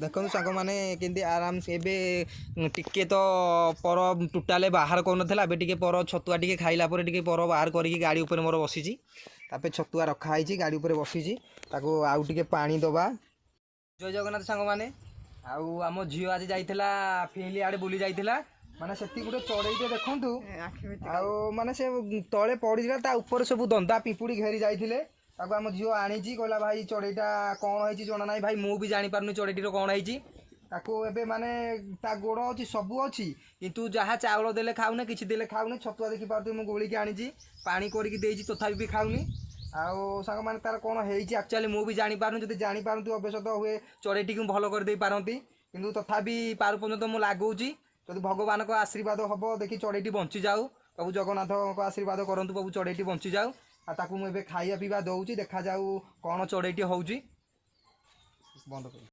देखो सांग मैंने केमती आराम से टिके तो पर टोटाले बाहर कर ना टे पर छतुआ टे खाइला पर बाहर करके गाड़ी उपर मोर बसी छतुआ रखाई गाड़ी उपर बसी आउ टे पा दबा। जय जगन्नाथ सांग मैंने आम झील आज जाइला फिली आड़े बुली जाइला माने से गोटे चढ़ईटे देखु माने से तले पड़ा ऊपर सब दंदा पिंपुड़ी घेरी जाइए आम झील आनी कहला भाई चढ़ईटा कौन है जना ना भाई मुझे जापार चढ़ईटीर कौन है माने ता गोड़ अच्छी सबू अच्छी किंतु जहाँ चाउल देले खाऊने किसी देले खाऊने छतुआ देखी पार्थ मुझे गोलिकी आनी पानी करके तथापि भी खाऊनी आउ सांग मैंने तार कौन है एक्चुअली मुझे जापार जब जापारती अवश्य तो हुए चढ़ईटी को भल कर पारती किंतु तथापि पार पर्यंत मुझे लगुच जब भगवान को आशीर्वाद हम देखी चढ़ईटी बंची जाऊ प्रभु जगन्नाथ को आशीर्वाद करूँ प्रभु चढ़ईटी बंची जाऊ मुझे खाଇବା ପିଇବା ଦଉଛି ଦେଖାଯାଉ कौन चढ़ईटी होउची बंद कर।